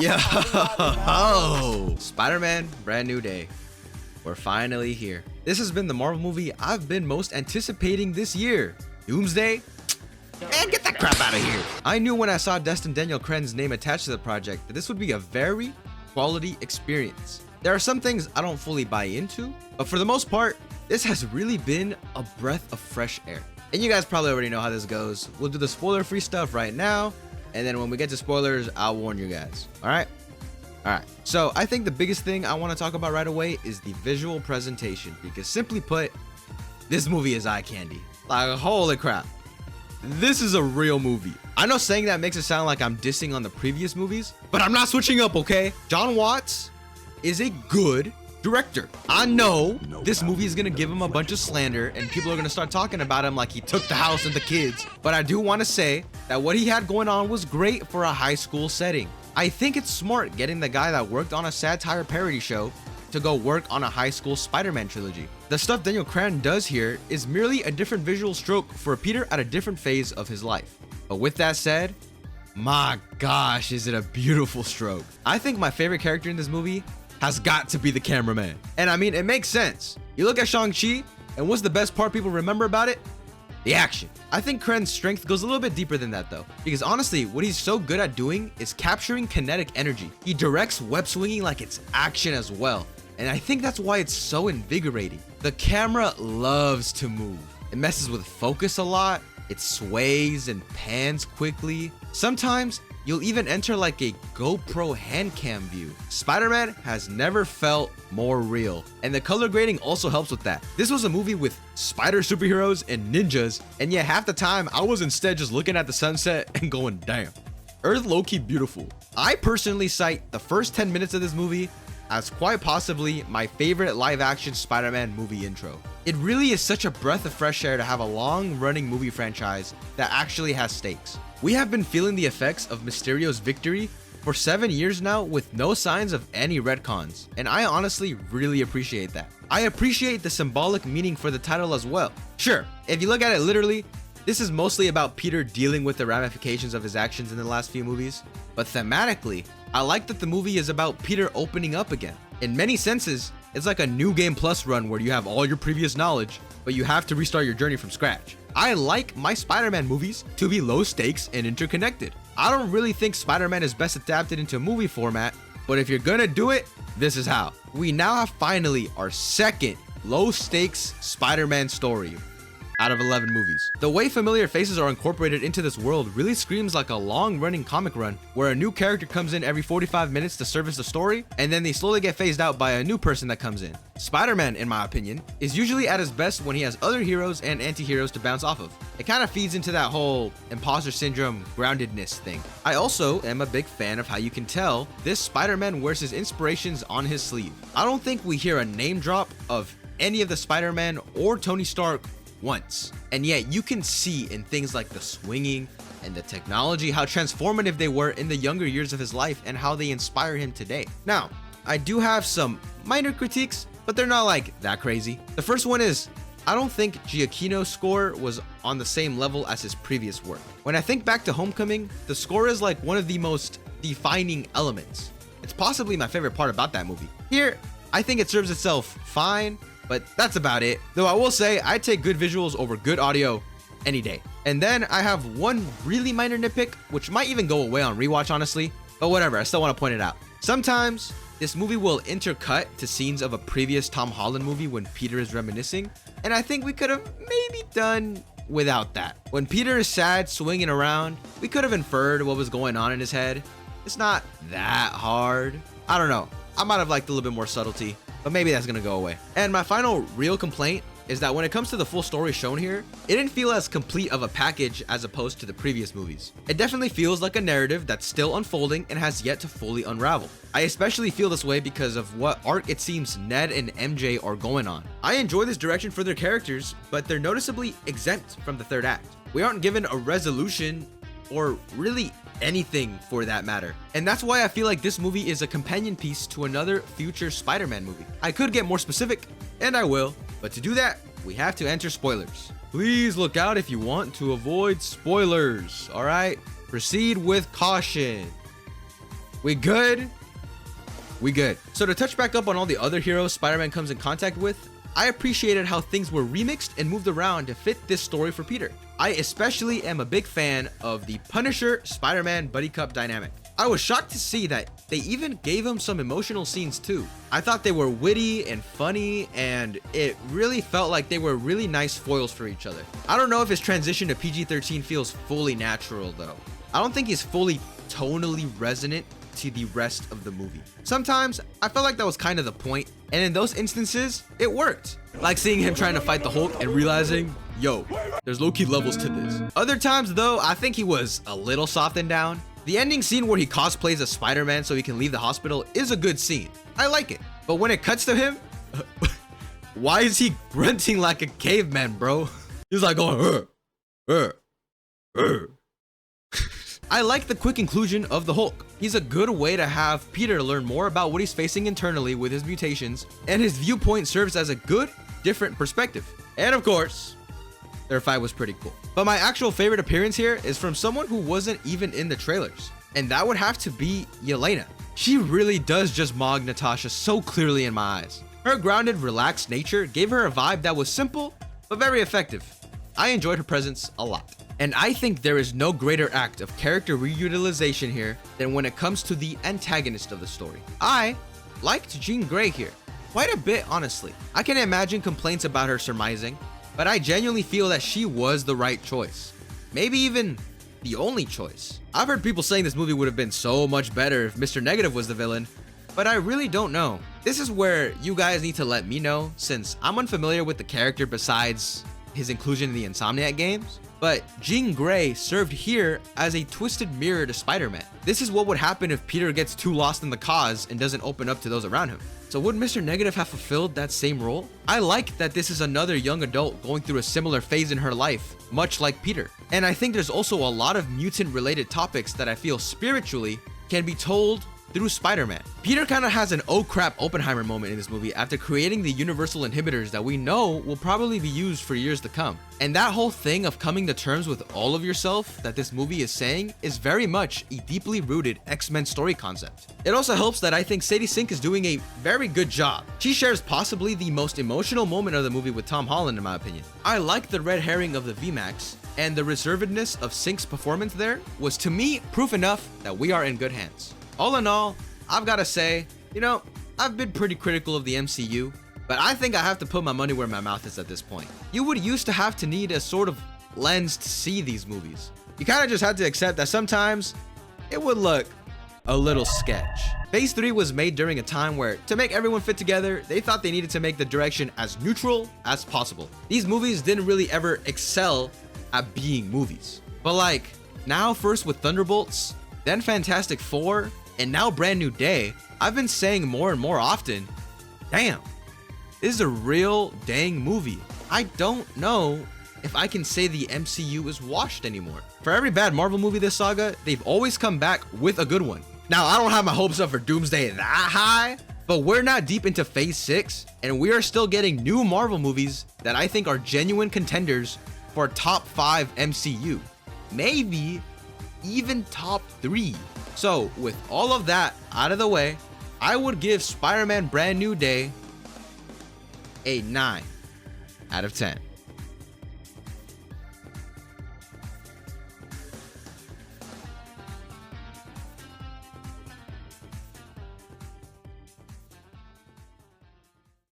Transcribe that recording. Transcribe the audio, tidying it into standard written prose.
Yo, Spider-Man, brand new day. We're finally here. This has been the Marvel movie I've been most anticipating this year. Doomsday? Man, get that crap out of here. I knew when I saw Destin Daniel Cren's name attached to the project that this would be a very quality experience. There are some things I don't fully buy into, but for the most part, this has really been a breath of fresh air. And you guys probably already know how this goes. We'll do the spoiler-free stuff right now, and then when we get to spoilers, I'll warn you guys. All right? So I think the biggest thing I want to talk about right away is the visual presentation, because simply put, this movie is eye candy. Like, holy crap. This is a real movie. I know saying that makes it sound like I'm dissing on the previous movies, but I'm not switching up, okay? Jon Watts is a good director. I know this movie is gonna give him a bunch of slander and people are gonna start talking about him like he took the house and the kids, but I do want to say that what he had going on was great for a high school setting. I think it's smart getting the guy that worked on a satire parody show to go work on a high school Spider-Man trilogy. The stuff Daniel Cran does here is merely a different visual stroke for Peter at a different phase of his life. But with that said, my gosh, is it a beautiful stroke. I think my favorite character in this movie has got to be the cameraman. And I mean, it makes sense. You look at Shang-Chi, and what's the best part people remember about it? The action. I think Cren's strength goes a little bit deeper than that though, because honestly, what he's so good at doing is capturing kinetic energy. He directs web swinging like it's action as well. And I think that's why it's so invigorating. The camera loves to move. It messes with focus a lot. It sways and pans quickly. Sometimes you'll even enter like a GoPro hand cam view. Spider-Man has never felt more real, and the color grading also helps with that. This was a movie with spider superheroes and ninjas, and yet half the time I was instead just looking at the sunset and going, damn. Earth low-key beautiful. I personally cite the first 10 minutes of this movie as quite possibly my favorite live-action Spider-Man movie intro. It really is such a breath of fresh air to have a long-running movie franchise that actually has stakes. We have been feeling the effects of Mysterio's victory for 7 years now with no signs of any retcons, and I honestly really appreciate that. I appreciate the symbolic meaning for the title as well. Sure, if you look at it literally, this is mostly about Peter dealing with the ramifications of his actions in the last few movies, but thematically, I like that the movie is about Peter opening up again. In many senses, it's like a new game plus run where you have all your previous knowledge, but you have to restart your journey from scratch. I like my Spider-Man movies to be low stakes and interconnected. I don't really think Spider-Man is best adapted into a movie format, but if you're gonna do it, this is how. We now have finally our second low stakes Spider-Man story out of 11 movies. The way familiar faces are incorporated into this world really screams like a long-running comic run where a new character comes in every 45 minutes to service the story, and then they slowly get phased out by a new person that comes in. Spider-Man, in my opinion, is usually at his best when he has other heroes and anti-heroes to bounce off of. It kind of feeds into that whole imposter syndrome groundedness thing. I also am a big fan of how you can tell this Spider-Man wears his inspirations on his sleeve. I don't think we hear a name drop of any of the Spider-Man or Tony Stark once, and yet you can see in things like the swinging and the technology how transformative they were in the younger years of his life and how they inspire him today. Now, I do have some minor critiques, but they're not like that crazy. The first one is, I don't think Giacchino's score was on the same level as his previous work. When I think back to Homecoming, the score is like one of the most defining elements. It's possibly my favorite part about that movie. Here, I think it serves itself fine, but that's about it. Though I will say, I take good visuals over good audio any day. And then I have one really minor nitpick, which might even go away on rewatch, honestly, but whatever, I still want to point it out. Sometimes this movie will intercut to scenes of a previous Tom Holland movie when Peter is reminiscing, and I think we could have maybe done without that. When Peter is sad, swinging around, we could have inferred what was going on in his head. It's not that hard. I don't know. I might have liked a little bit more subtlety, but maybe that's gonna go away. And my final real complaint is that when it comes to the full story shown here, it didn't feel as complete of a package as opposed to the previous movies. It definitely feels like a narrative that's still unfolding and has yet to fully unravel. I especially feel this way because of what arc it seems Ned and MJ are going on. I enjoy this direction for their characters, but they're noticeably exempt from the third act. We aren't given a resolution or really anything for that matter. And that's why I feel like this movie is a companion piece to another future Spider-Man movie. I could get more specific, and I will, but to do that, we have to enter spoilers. Please look out if you want to avoid spoilers, alright? Proceed with caution. We good? We good. So to touch back up on all the other heroes Spider-Man comes in contact with, I appreciated how things were remixed and moved around to fit this story for Peter. I especially am a big fan of the Punisher Spider-Man buddy cop dynamic. I was shocked to see that they even gave him some emotional scenes too. I thought they were witty and funny, and it really felt like they were really nice foils for each other. I don't know if his transition to PG-13 feels fully natural though. I don't think he's fully tonally resonant to the rest of the movie. Sometimes I felt like that was kind of the point, and in those instances it worked, like seeing him trying to fight the Hulk and realizing, yo, there's low-key levels to this. Other times though, I think he was a little softened down. The ending scene where he cosplays as Spider-Man so he can leave the hospital is a good scene. I like it. But when it cuts to him, why is he grunting like a caveman, bro? He's like going, I like the quick inclusion of the Hulk. He's a good way to have Peter learn more about what he's facing internally with his mutations, and his viewpoint serves as a good, different perspective. And of course, their fight was pretty cool. But my actual favorite appearance here is from someone who wasn't even in the trailers, and that would have to be Yelena. She really does just mog Natasha so clearly in my eyes. Her grounded, relaxed nature gave her a vibe that was simple, but very effective. I enjoyed her presence a lot. And I think there is no greater act of character reutilization here than when it comes to the antagonist of the story. I liked Jean Grey here, quite a bit honestly. I can imagine complaints about her surmising, but I genuinely feel that she was the right choice. Maybe even the only choice. I've heard people saying this movie would have been so much better if Mr. Negative was the villain, but I really don't know. This is where you guys need to let me know, since I'm unfamiliar with the character besides his inclusion in the Insomniac games. But Jean Grey served here as a twisted mirror to Spider-Man. This is what would happen if Peter gets too lost in the cause and doesn't open up to those around him. So would Mr. Negative have fulfilled that same role? I like that this is another young adult going through a similar phase in her life, much like Peter. And I think there's also a lot of mutant related topics that I feel spiritually can be told through Spider-Man. Peter kind of has an oh crap Oppenheimer moment in this movie after creating the universal inhibitors that we know will probably be used for years to come. And that whole thing of coming to terms with all of yourself that this movie is saying is very much a deeply rooted X-Men story concept. It also helps that I think Sadie Sink is doing a very good job. She shares possibly the most emotional moment of the movie with Tom Holland in my opinion. I like the red herring of the VMAX, and the reservedness of Sink's performance there was to me proof enough that we are in good hands. All in all, I've got to say, you know, I've been pretty critical of the MCU, but I think I have to put my money where my mouth is at this point. You would used to have to need a sort of lens to see these movies. You kind of just had to accept that sometimes it would look a little sketch. Phase 3 was made during a time where, to make everyone fit together, they thought they needed to make the direction as neutral as possible. These movies didn't really ever excel at being movies. But like, now first with Thunderbolts, then Fantastic Four, and now Brand New Day, I've been saying more and more often, damn, this is a real dang movie. I don't know if I can say the MCU is washed anymore. For every bad Marvel movie this saga, they've always come back with a good one. Now, I don't have my hopes up for Doomsday that high, but we're not deep into Phase 6, and we are still getting new Marvel movies that I think are genuine contenders for top 5 MCU. Maybe even top 3. So with all of that out of the way, I would give Spider-Man Brand New Day a 9 out of 10.